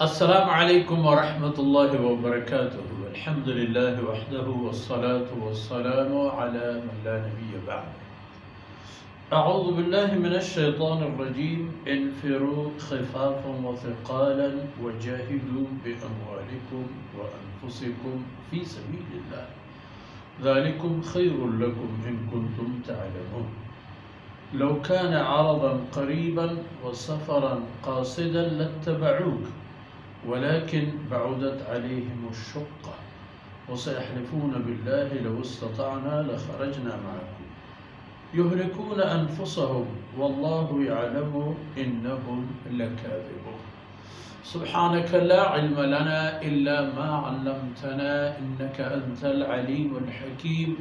السلام عليكم ورحمة الله وبركاته. الحمد لله وحده والصلاة والسلام على من لا نبي بعده. أعوذ بالله من الشيطان الرجيم. انفروا خفافا وثقالا وجاهدوا بأموالكم وأنفسكم في سبيل الله ذلكم خير لكم إن كنتم تعلمون. لو كان عرضا قريبا وسفرا قاصدا لاتبعوك ولكن بعدت عليهم الشقة وسيحلفون بالله لو استطعنا لخرجنا معكم يهلكون أنفسهم والله يعلم إنهم لكاذبون. سبحانك لا علم لنا إلا ما علمتنا إنك أنت العليم الحكيم.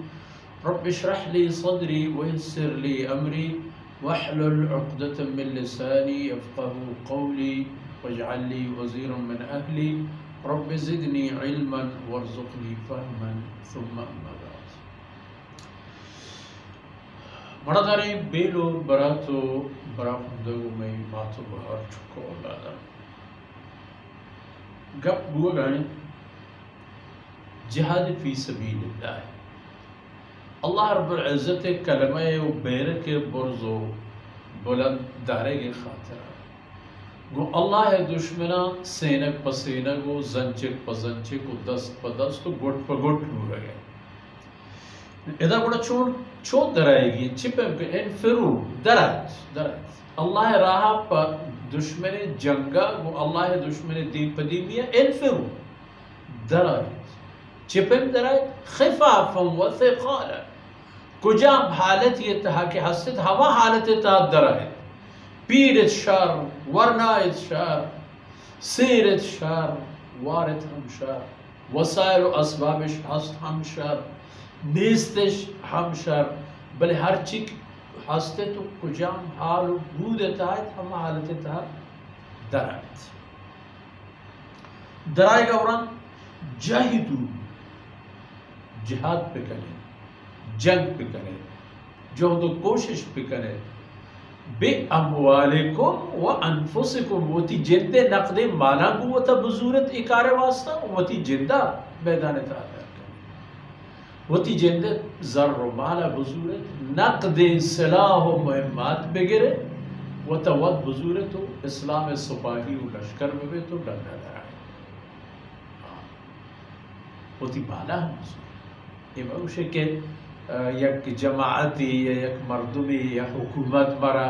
رب اشرح لي صدري ويسر لي أمري واحلل عقدة من لساني يفقه قولي واجعل لي وزيرا من أهلي رب زدني علما وارزقني فهما ثم أما بعد. مرداري بيلو براتو براكم دغو مي ماتو بهار چکو اولادا گپ بو گانی جهاد في سبيل الله. اللہ رب العزت کلمہ و بیرک برزو بلند دارے کے خاطر گو اللہ دشمنا سینک پسینک و زنچک پزنچک و دست پدست و گٹ پگٹ ہو رہے ادا گوڑا چون درائے گی چپم کے انفرو درد اللہ راہ پا دشمن جنگا گو اللہ دشمن دین پدیمیہ انفرو درائے چپم درائے خفافا و ثقالا کجام حالت یہ تہا کہ حسد ہوا حالت تہا درائے پیرت شر ورنایت شر سیرت شر وارت ہم شر وسائل و اسبابش ہست ہم شر نیستش ہم شر بلے ہر چک ہستے تو کجام حال و بود تہا ہم حالت تہا درائے گا ورن جاہدو جہاد پہ کریں جنگ پہ کریں جہد و کوشش پہ کریں بے اموالکم و انفسکم وتی جند نقد مالا قوت بزورت اکار واسطہ وتی جندہ میدان تعالی کریں وتی جند زر و مالا بزورت نقد سلاح و مہمات بگرے وتوت بزورت اسلام سپاہی و لشکر میں تو ڈنڈا لڑائے وتی مالا ہم بزورت یہ موشے کہ یک جماعتی یا یک مردمی یا حکومت مارا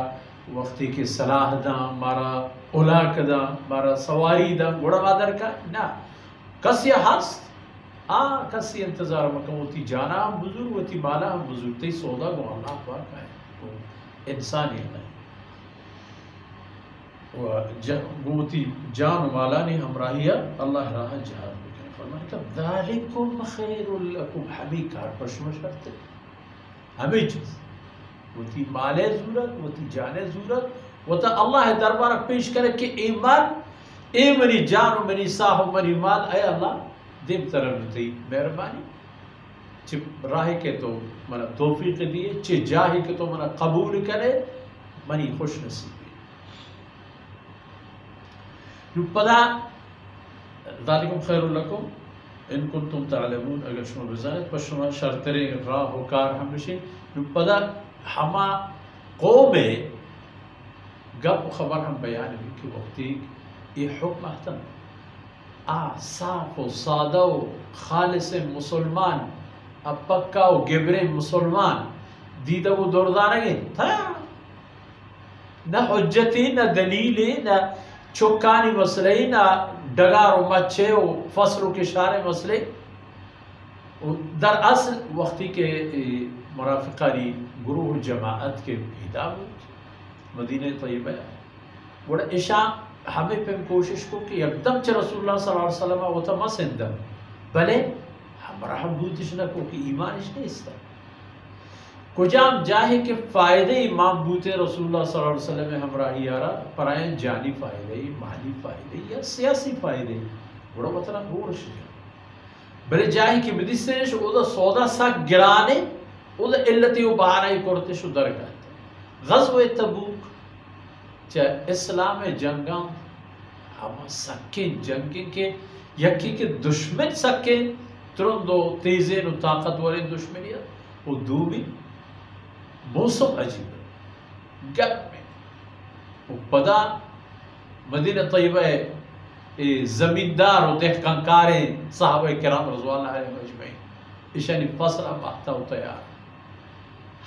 وقتی کی صلاح دا مارا اولاک دا مارا سواری دا گوڑا مادر کا نا کسی ہست کسی انتظار مکم ہوتی جانا ہم بزرگ ہوتی مالا ہم بزرگ تی سودا گو اللہ پاک ہے انسانی نہیں گوتی جان و مالا نہیں ہمراہیہ اللہ راہ جہاد بکنے فرمانے کہ ذالکم خیر لکم ہمیں کار پشمش کرتے ہمیں چیز وتی مالے ضرورت وتی جانے ضرورت وتا اللہ دربارہ پیش کرے کہ ایمان اے منی جان و منی ساہ و منی مال اے اللہ دیم طرف مہربانی چھ راہ کے تو منا توفیق دیے چھ جاہی کے تو منا قبول کرے منی خوش نصیبی نو پدا ذالکم خیر لکم ان کنتم تعلمون اگر شما بزانت پس شما شرطرے راہ و کار ہم بشین نو پدا ہما قوم گپ و خبر ہم بیان بھی کہ وقتی یہ حکم احتم صاف و سادہ و خالص مسلمان اب پکا و گبرے مسلمان دیدہ و دردانگے تھا نہ حجتی نہ دلیلی نہ چکانی مسئلے نہ ڈگار و مچے و فصل و کشار مسئلے در اصل وقتی کے مرافقانی گروہ جماعت کے ہدام مدینہ طیبہ وڑا اشاء ہمیں پہ کوشش کو کہ اقدم چھ رسول اللہ صلی اللہ علیہ وسلم ہوتا مسندم بلے ہمارا بودش نہ کو کہ ایمانش نہیں استا کجام جاہے کہ فائدے امام بوتے رسول اللہ صلی اللہ علیہ وسلم ہمراہی آرہا پرائیں جانی فائدے مالی فائدے یا سیاسی فائدے بڑا مطلب گورش ہے بلے جاہے کہ بدیسنش او دا سودا سا گرانے او دا علتی و بہارائی کرتے شو درگاہ غزوہ تبوک چاہے اسلام جنگاں ہما سکین جنگیں کے یکی کے دشمن سکین ترندو تیزین و طاقتورین دشمنیت وہ دو بھی موسم عجیب ہے گرم میں وہ پدا مدینہ طیبہ زمیندار و دہقانکاریں صحابہ کرام رضوان اللہ علیہ مجمعین اشانی فصلہ ماہتا و تیار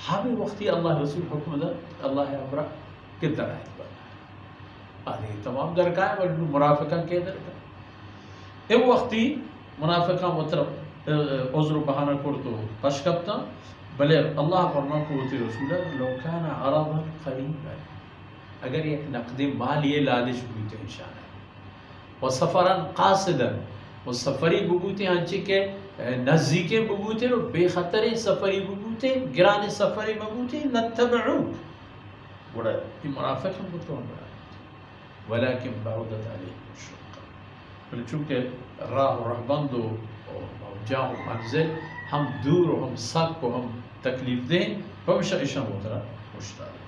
ہمیں وقتی اللہ رسول حکم دا اللہ امرہ کدھر آئیت بنا آدھے تمام درکائیں ولی مرافقان کے درکائیں اے وقتی منافقان مطلب عذر و بہانہ کرتو پشکبتا بلے اللہ فرمان کو ہوتی رسولہ لو کان عرضا قریبا اگر ایک نقد مالی لادش بوتے انشاءاللہ و سفرا قاصدا و سفری بگوتے ہنچے کے نزدیکیں بگوتے اور بے خطریں سفری بگوتے گرانے سفری بگوتے لتبعوک بڑا یہ منافق ہم کو ہم رہا ولیکن بعودت علیہ الشقہ بلے چونکہ راہ و رہبند و جاہ و منزل ہم دور و ہم سک و ہم تکلیف دیں ہمیشہ اشان ہوتا رہا مشتاق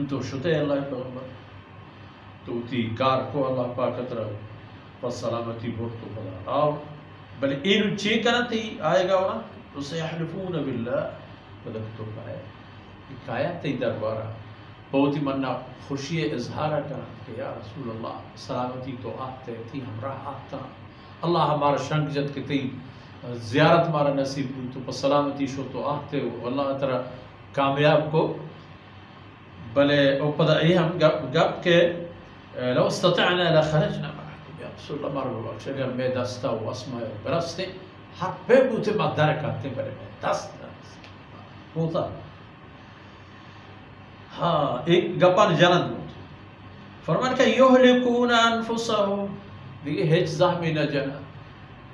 تو شتے اللہ پیغمبر تو تی کار کو اللہ پاکت رہا پس سلامتی بھرتو بلا آو بل اینو چی کرنا تی آئے گا وہاں تو سیحلفون باللہ بدکتو پائے کایا تی دربارہ بہت ہی مننا خوشی اظہارہ کرنا کہ یا رسول اللہ سلامتی تو آتے تھی ہمراہ آتا اللہ ہمارا شنک جد کے تی زیارت ہمارا نصیب ہوئی تو پس سلامتی شو تو آتے ہو اللہ تعالی کامیاب کو بلے او پدا ای ہم گپ کے لو استطعنا لخرجنا معكم یا رسول اللہ مارو بخش اگر میں دستا و اسماء برستے ہر پہ بوتے مدر کرتے بلے میں دست ہوتا ہاں ایک گپان جنن بود فرمان کہ یہلکون انفسهم دیکھے ہیچ زہمی نہ جنا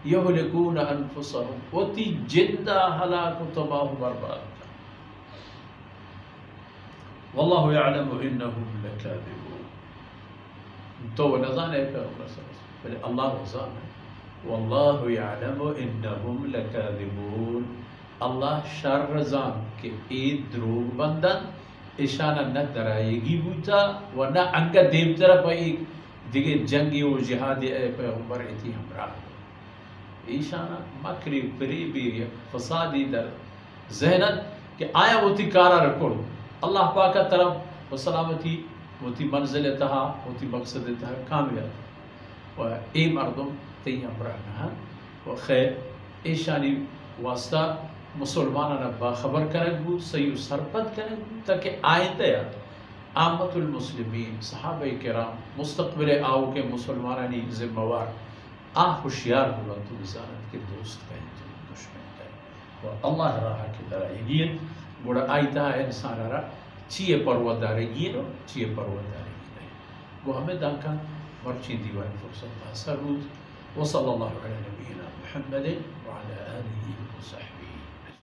یہلکون انفسهم وہ تی جندہ ہلاک و تباہ برباد واللہ یعلم انہم لکاذبون تو نظام ہے پیغمبر صلی اللہ علیہ وسلم بلے اللہ نظام ہے واللہ یعلم انہم لکاذبون اللہ شر رزان کہ اید دروگ بندن اشانہ نہ درائیگی بوتا ورنہ انگا دیم طرف ایک دیگے جنگی و جہادی اے پیغمبر ایتی ہمراہ اشانہ مکری فریبی فسادی در ذہنت کہ آیا وہ تی کارا رکھو اللہ پاکا طرف و سلامتی وہ تی منزل تہا وہ تی مقصد تہا کامیاب و اے مردم تی ہمراہ نہا و خیر ایشانی واسطہ مسلمانہ باخبر کریں گو سیو سرپت کریں گو تاکہ آئندہ آمت المسلمین صحابہ کرام مستقبل آؤ کے مسلمانانی ذمہوار ہوشیار ہوا تو وزارت کے دوست کہیں تو دشمن کہیں اور اللہ راہ کی طرح یقین بڑا آئیتا ہے انسان رہا چیئے پروردارگی نو چیئے پروردارگی نہیں وہ ہمیں داکا مرچی دیوان فرصت سرود وصلی اللہ علیہ نبینا محمد وعلى آلہ وصحبہ